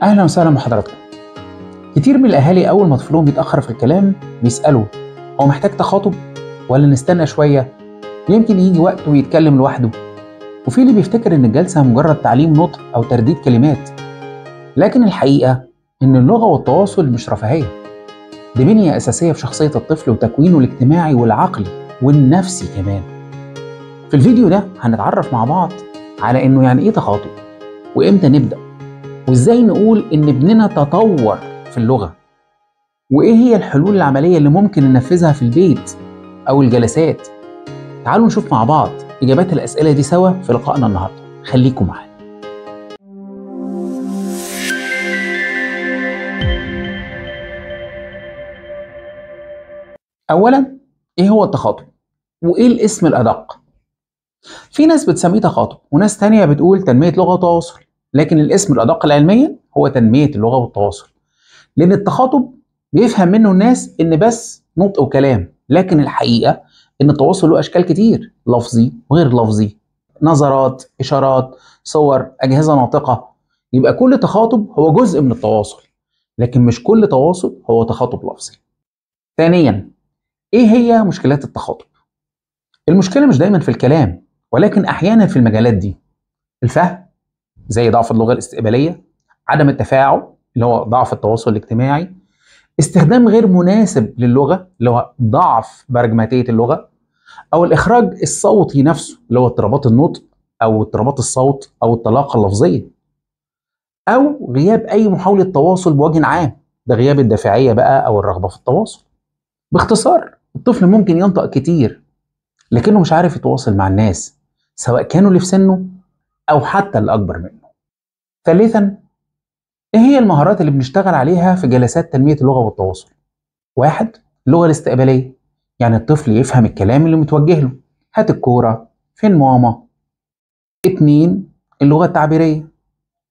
أهلا وسهلا بحضراتكم. كتير من الأهالي أول ما طفلهم بيتأخر في الكلام بيسألوا هو محتاج تخاطب ولا نستنى شوية يمكن يجي وقت ويتكلم لوحده، وفي اللي بيفتكر إن الجلسة مجرد تعليم نطق أو ترديد كلمات، لكن الحقيقة إن اللغة والتواصل مش رفاهية، دي بنية أساسية في شخصية الطفل وتكوينه الاجتماعي والعقلي والنفسي كمان. في الفيديو ده هنتعرف مع بعض على إنه يعني إيه تخاطب وإمتى نبدأ وإزاي نقول إن ابننا تطور في اللغة، وإيه هي الحلول العملية اللي ممكن ننفذها في البيت أو الجلسات. تعالوا نشوف مع بعض إجابات الأسئلة دي سوا في لقائنا النهاردة، خليكم معانا. أولاً، إيه هو التخاطب؟ وإيه الاسم الأدق؟ في ناس بتسميه تخاطب وناس تانية بتقول تنمية لغة وتواصل، لكن الاسم الأدق علمياً هو تنمية اللغة والتواصل، لأن التخاطب بيفهم منه الناس إن بس نطق وكلام، لكن الحقيقة إن التواصل له أشكال كتير، لفظي وغير لفظي، نظرات، إشارات، صور، أجهزة ناطقة. يبقى كل تخاطب هو جزء من التواصل، لكن مش كل تواصل هو تخاطب لفظي. ثانياً، إيه هي مشكلات التخاطب؟ المشكلة مش دايماً في الكلام، ولكن أحياناً في المجالات دي. الفهم زي ضعف اللغة الاستقبالية، عدم التفاعل اللي هو ضعف التواصل الاجتماعي، استخدام غير مناسب للغة اللي هو ضعف برجماتية اللغة، أو الإخراج الصوتي نفسه اللي هو اضطرابات النطق أو اضطرابات الصوت أو الطلاقة اللفظية، أو غياب أي محاولة تواصل بوجه عام، ده غياب الدافعية بقى أو الرغبة في التواصل. باختصار، الطفل ممكن ينطق كتير لكنه مش عارف يتواصل مع الناس، سواء كانوا اللي في سنه أو حتى اللي أكبر منه. ثالثا، إيه هي المهارات اللي بنشتغل عليها في جلسات تنمية اللغة والتواصل؟ 1. اللغة الاستقبالية، يعني الطفل يفهم الكلام اللي متوجه له، هات الكورة، فين ماما. 2. اللغة التعبيرية،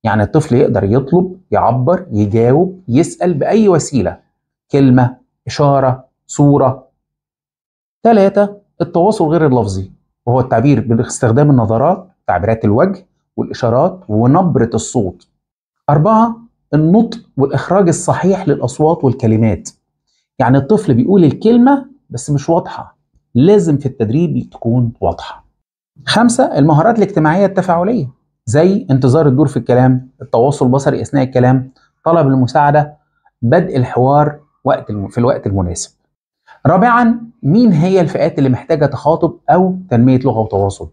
يعني الطفل يقدر يطلب، يعبر، يجاوب، يسأل بأي وسيلة، كلمة، إشارة، صورة. 3. التواصل غير اللفظي، وهو التعبير باستخدام النظرات، تعبيرات الوجه والإشارات ونبرة الصوت. 4. النطق والإخراج الصحيح للأصوات والكلمات، يعني الطفل بيقول الكلمة بس مش واضحة، لازم في التدريب تكون واضحة. 5. المهارات الاجتماعية التفاعلية، زي انتظار الدور في الكلام، التواصل البصري أثناء الكلام، طلب المساعدة، بدء الحوار في الوقت المناسب. رابعا، مين هي الفئات اللي محتاجة تخاطب أو تنمية لغة وتواصل؟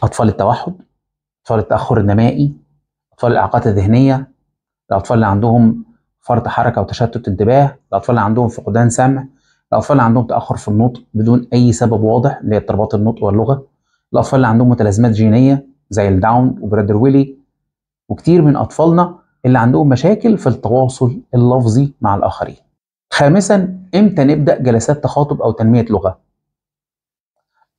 أطفال التوحد، أطفال التأخر النمائي، أطفال الإعاقات الذهنية، الأطفال اللي عندهم فرط حركة وتشتت انتباه، الأطفال اللي عندهم فقدان سمع، الأطفال اللي عندهم تأخر في النطق بدون أي سبب واضح اللي هي اضطرابات النطق واللغة، الأطفال اللي عندهم متلازمات جينية زي الداون وبرادر ويلي، وكتير من أطفالنا اللي عندهم مشاكل في التواصل اللفظي مع الآخرين. خامسا، إمتى نبدأ جلسات تخاطب أو تنمية لغة؟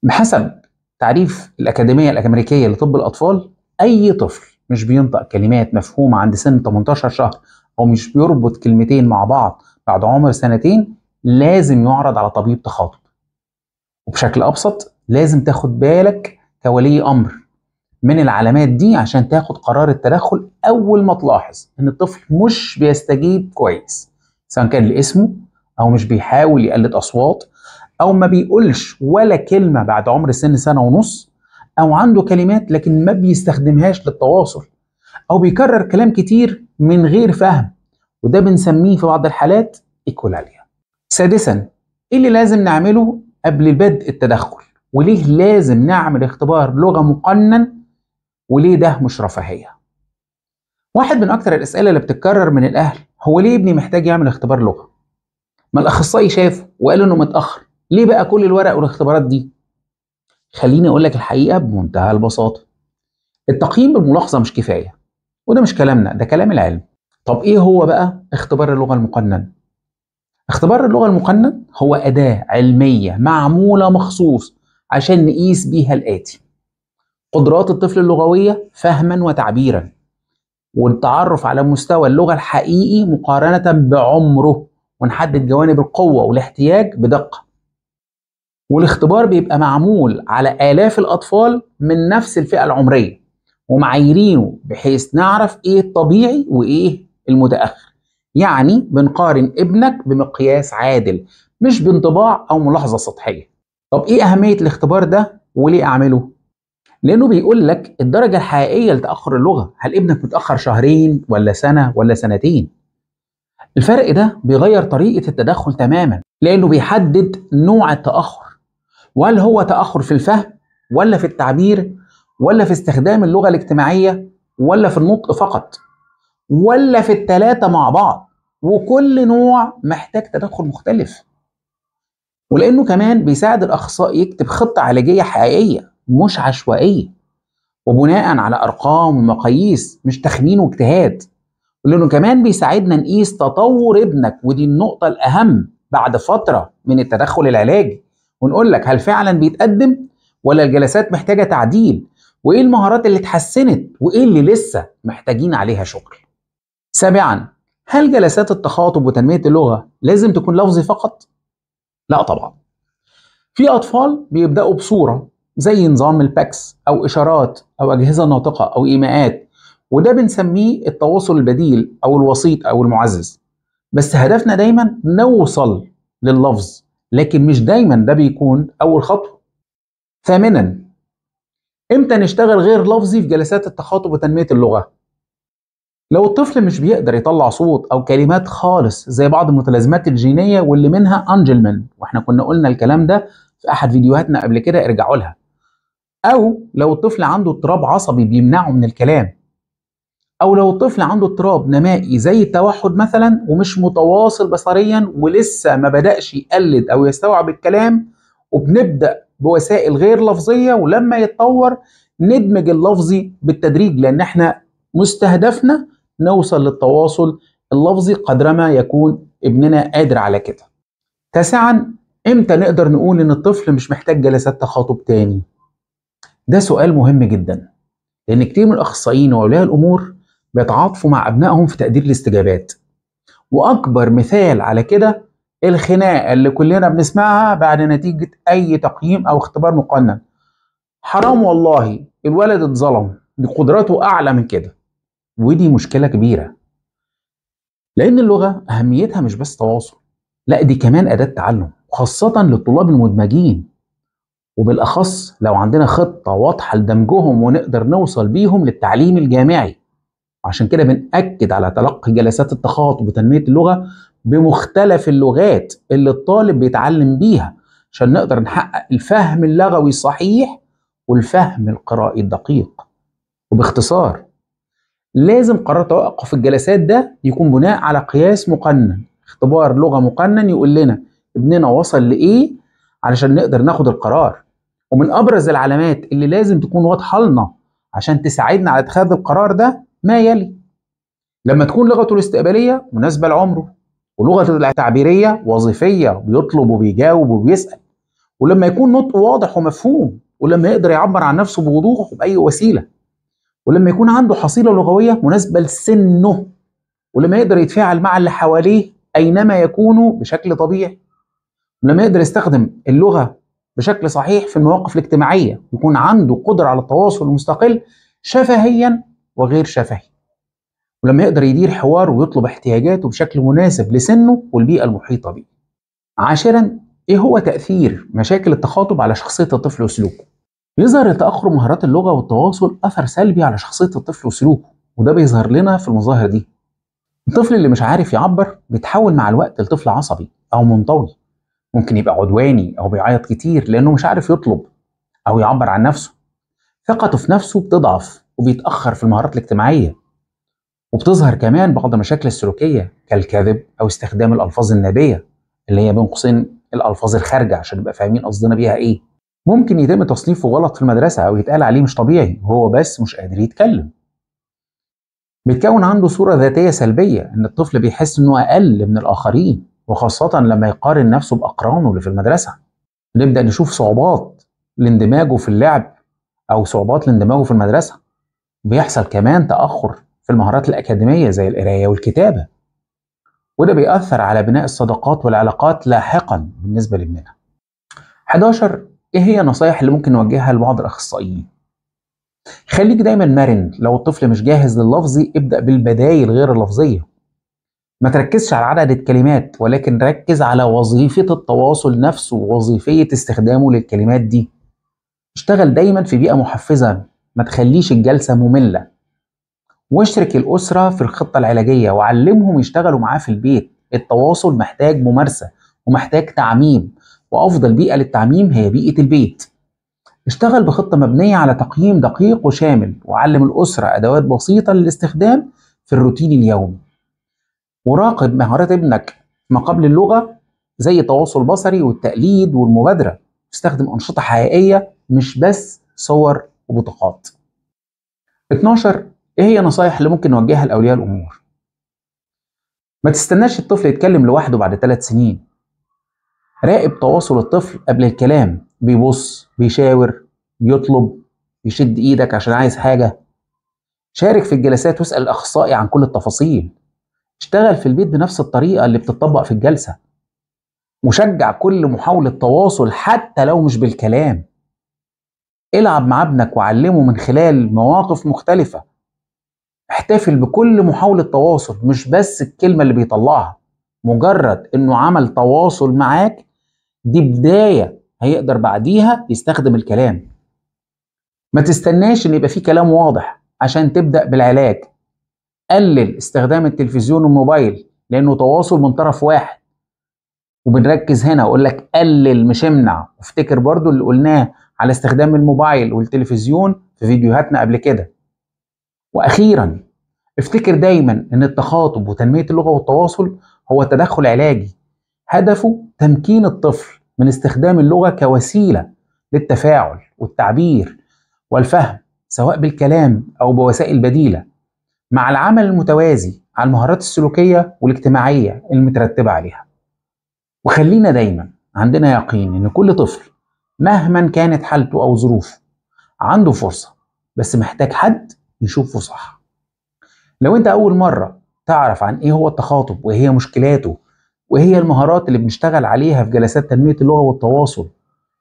بحسب تعريف الأكاديمية الأمريكية لطب الأطفال، أي طفل مش بينطق كلمات مفهومة عند سن 18 شهر أو مش بيربط كلمتين مع بعض بعد عمر 2 لازم يعرض على طبيب تخاطب. وبشكل أبسط، لازم تاخد بالك كولي أمر من العلامات دي عشان تاخد قرار التدخل أول ما تلاحظ إن الطفل مش بيستجيب كويس، سواء كان لاسمه أو مش بيحاول يقلد أصوات أو ما بيقولش ولا كلمة بعد عمر سن 1.5 سنة، أو عنده كلمات لكن ما بيستخدمهاش للتواصل، أو بيكرر كلام كتير من غير فهم، وده بنسميه في بعض الحالات إيكولاليا. سادسا، إيه اللي لازم نعمله قبل بدء التدخل؟ وليه لازم نعمل اختبار لغة مقنن؟ وليه ده مش رفاهية؟ واحد من أكتر الأسئلة اللي بتتكرر من الأهل هو ليه ابني محتاج يعمل اختبار لغة؟ ما الأخصائي شافه وقال إنه متأخر، ليه بقى كل الورق والاختبارات دي؟ خليني أقول لك الحقيقة بمنتهى البساطة، التقييم بالملاحظة مش كفاية، وده مش كلامنا، ده كلام العلم. طب إيه هو بقى اختبار اللغة المقنن؟ اختبار اللغة المقنن هو أداة علمية معمولة مخصوص عشان نقيس بيها الآتي: قدرات الطفل اللغوية فهما وتعبيرا، والتعرف على مستوى اللغة الحقيقي مقارنة بعمره، ونحدد جوانب القوة والاحتياج بدقة. والاختبار بيبقى معمول على آلاف الأطفال من نفس الفئة العمرية، ومعاييرينه بحيث نعرف ايه الطبيعي وايه المتأخر. يعني بنقارن ابنك بمقياس عادل مش بانطباع او ملاحظة سطحية. طب ايه أهمية الاختبار ده وليه اعمله؟ لانه بيقول لك الدرجة الحقيقية لتأخر اللغة، هل ابنك متأخر شهرين ولا سنة ولا سنتين؟ الفرق ده بيغير طريقة التدخل تماما، لانه بيحدد نوع التأخر، وهل هو تأخر في الفهم ولا في التعبير ولا في استخدام اللغة الاجتماعية ولا في النطق فقط ولا في الثلاثة مع بعض، وكل نوع محتاج تدخل مختلف. ولأنه كمان بيساعد الأخصائي يكتب خطة علاجية حقيقية مش عشوائية وبناء على أرقام ومقاييس مش تخمين واجتهاد. ولأنه كمان بيساعدنا نقيس تطور ابنك، ودي النقطة الأهم، بعد فترة من التدخل العلاجي، ونقول لك هل فعلا بيتقدم ولا الجلسات محتاجة تعديل، وإيه المهارات اللي اتحسنت وإيه اللي لسه محتاجين عليها شغل. سابعا، هل جلسات التخاطب وتنمية اللغة لازم تكون لفظي فقط؟ لا طبعا. في أطفال بيبدأوا بصورة زي نظام الباكس أو إشارات أو أجهزة ناطقة أو إيماءات، وده بنسميه التواصل البديل أو الوسيط أو المعزز. بس هدفنا دايما نوصل لللفظ، لكن مش دايما ده بيكون أول خطوة. ثامنا، إمتى نشتغل غير لفظي في جلسات التخاطب وتنمية اللغة؟ لو الطفل مش بيقدر يطلع صوت أو كلمات خالص زي بعض المتلازمات الجينية واللي منها أنجلمان، وإحنا كنا قلنا الكلام ده في أحد فيديوهاتنا قبل كده، ارجعوا لها. أو لو الطفل عنده اضطراب عصبي بيمنعه من الكلام، أو لو الطفل عنده اضطراب نمائي زي التوحد مثلا ومش متواصل بصريا ولسه ما بدأش يقلد أو يستوعب الكلام، وبنبدأ بوسائل غير لفظية، ولما يتطور ندمج اللفظي بالتدريج، لأن احنا مستهدفنا نوصل للتواصل اللفظي قدرما يكون ابننا قادر على كده. تاسعا، امتى نقدر نقول ان الطفل مش محتاج جلسات تخاطب تاني؟ ده سؤال مهم جدا، لان كتير من الاخصائيين واولياء الامور بيتعاطفوا مع ابنائهم في تقدير الاستجابات، واكبر مثال على كده الخناقه اللي كلنا بنسمعها بعد نتيجه اي تقييم او اختبار مقنن. حرام والله الولد اتظلم، دي قدراته اعلى من كده. ودي مشكله كبيره، لان اللغه اهميتها مش بس تواصل، لا دي كمان اداه تعلم، خاصه للطلاب المدمجين، وبالاخص لو عندنا خطه واضحه لدمجهم ونقدر نوصل بيهم للتعليم الجامعي. عشان كده بنأكد على تلقي جلسات التخاطب وتنمية اللغة بمختلف اللغات اللي الطالب بيتعلم بيها، عشان نقدر نحقق الفهم اللغوي الصحيح والفهم القرائي الدقيق. وباختصار، لازم قرار توقف الجلسات ده يكون بناء على قياس مقنن، اختبار لغة مقنن يقول لنا ابننا وصل لإيه علشان نقدر ناخد القرار. ومن أبرز العلامات اللي لازم تكون واضحة لنا عشان تساعدنا على اتخاذ القرار ده ما يلي: لما تكون لغته الاستقبالية مناسبة لعمره، ولغته التعبيرية وظيفية بيطلب وبيجاوب وبيسأل، ولما يكون نطقه واضح ومفهوم، ولما يقدر يعبر عن نفسه بوضوح بأي وسيلة، ولما يكون عنده حصيلة لغوية مناسبة لسنه، ولما يقدر يتفاعل مع اللي حواليه أينما يكونوا بشكل طبيعي، ولما يقدر يستخدم اللغة بشكل صحيح في المواقف الاجتماعية، يكون عنده قدرة على التواصل المستقل شفهيا وغير شفهي، ولما يقدر يدير حوار ويطلب احتياجاته بشكل مناسب لسنه والبيئة المحيطة بيه. عاشرا، ايه هو تأثير مشاكل التخاطب على شخصية الطفل وسلوكه؟ يظهر تأخر مهارات اللغة والتواصل أثر سلبي على شخصية الطفل وسلوكه، وده بيظهر لنا في المظاهر دي: الطفل اللي مش عارف يعبر بيتحول مع الوقت لطفل عصبي أو منطوي، ممكن يبقى عدواني أو بيعيط كتير لأنه مش عارف يطلب أو يعبر عن نفسه. ثقته في نفسه بتضعف وبيتأخر في المهارات الاجتماعية. وبتظهر كمان بعض المشاكل السلوكية كالكذب أو استخدام الألفاظ النابية، اللي هي بين قوسين الألفاظ الخارجة عشان نبقى فاهمين قصدنا بيها إيه. ممكن يتم تصنيفه غلط في المدرسة أو يتقال عليه مش طبيعي وهو بس مش قادر يتكلم. بتكون عنده صورة ذاتية سلبية، إن الطفل بيحس إنه أقل من الآخرين، وخاصة لما يقارن نفسه بأقرانه اللي في المدرسة. نبدأ نشوف صعوبات لاندماجه في اللعب أو صعوبات لاندماجه في المدرسة. بيحصل كمان تأخر في المهارات الأكاديمية زي القراية والكتابة، وده بيأثر على بناء الصداقات والعلاقات لاحقا بالنسبة لابننا. 11، ايه هي النصايح اللي ممكن نوجهها لبعض الأخصائيين؟ خليك دايما مرن، لو الطفل مش جاهز لللفظي ابدأ بالبدايل غير اللفظية. ما تركزش على عدد الكلمات، ولكن ركز على وظيفة التواصل نفسه ووظيفية استخدامه للكلمات دي. اشتغل دايما في بيئة محفزة، ما تخليش الجلسة مملة. واشرك الأسرة في الخطة العلاجية وعلمهم يشتغلوا معاه في البيت. التواصل محتاج ممارسة ومحتاج تعميم، وأفضل بيئة للتعميم هي بيئة البيت. اشتغل بخطة مبنية على تقييم دقيق وشامل، وعلم الأسرة أدوات بسيطة للاستخدام في الروتين اليومي. وراقب مهارات ابنك ما قبل اللغة، زي التواصل البصري والتقليد والمبادرة. استخدم أنشطة حقيقية مش بس صور وبطاقات. 12. ايه هي النصايح اللي ممكن نوجهها لأولياء الأمور؟ ما تستناش الطفل يتكلم لوحده بعد 3 سنين. راقب تواصل الطفل قبل الكلام، بيبص، بيشاور، بيطلب، بيشد ايدك عشان عايز حاجة. شارك في الجلسات واسأل الأخصائي عن كل التفاصيل. اشتغل في البيت بنفس الطريقة اللي بتطبق في الجلسة. وشجع كل محاولة تواصل حتى لو مش بالكلام. العب مع ابنك وعلمه من خلال مواقف مختلفة. احتفل بكل محاولة تواصل، مش بس الكلمة اللي بيطلعها. مجرد انه عمل تواصل معاك دي بداية، هيقدر بعديها يستخدم الكلام. ما تستناش ان يبقى فيه كلام واضح عشان تبدأ بالعلاج. قلل استخدام التلفزيون والموبايل لانه تواصل من طرف واحد. وبنركز هنا، اقول لك قلل مش امنع. وافتكر برضو اللي قلناه على استخدام الموبايل والتلفزيون في فيديوهاتنا قبل كده. واخيرا افتكر دايما ان التخاطب وتنمية اللغة والتواصل هو تدخل علاجي، هدفه تمكين الطفل من استخدام اللغة كوسيلة للتفاعل والتعبير والفهم، سواء بالكلام او بوسائل بديلة، مع العمل المتوازي على المهارات السلوكية والاجتماعية المترتبة عليها. وخلينا دايما عندنا يقين ان كل طفل مهما كانت حالته او ظروفه عنده فرصة، بس محتاج حد يشوفه صح. لو انت اول مرة تعرف عن ايه هو التخاطب وايه هي مشكلاته وايه هي المهارات اللي بنشتغل عليها في جلسات تنمية اللغة والتواصل،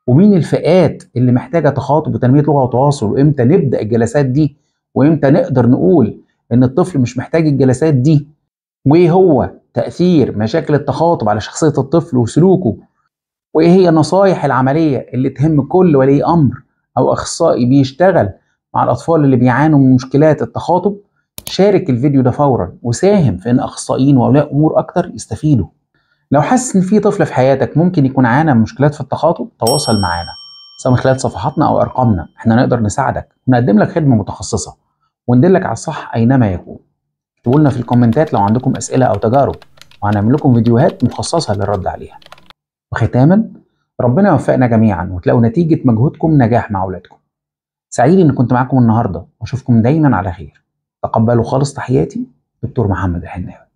ومين الفئات اللي محتاجة تخاطب وتنمية لغة وتواصل، وامتى نبدأ الجلسات دي، وامتى نقدر نقول ان الطفل مش محتاج الجلسات دي، وايه هو تأثير مشاكل التخاطب على شخصية الطفل وسلوكه، وايه هي النصايح العملية اللي تهم كل ولي امر او اخصائي بيشتغل مع الاطفال اللي بيعانوا من مشكلات التخاطب، شارك الفيديو ده فورا وساهم في ان اخصائيين واولياء امور اكتر يستفيدوا. لو حاسس ان في طفل في حياتك ممكن يكون عانى من مشكلات في التخاطب، تواصل معانا سواء من خلال صفحاتنا او ارقامنا. احنا نقدر نساعدك ونقدم لك خدمة متخصصة وندلك على الصح اينما يكون. اكتبوا لنا في الكومنتات لو عندكم اسئلة او تجارب، وهنعمل لكم فيديوهات مخصصة للرد عليها. وختاما، ربنا يوفقنا جميعا وتلاقوا نتيجة مجهودكم نجاح مع أولادكم. سعيد إن كنت معاكم النهاردة وأشوفكم دايما على خير. تقبلوا خالص تحياتي، دكتور محمد الحناوي.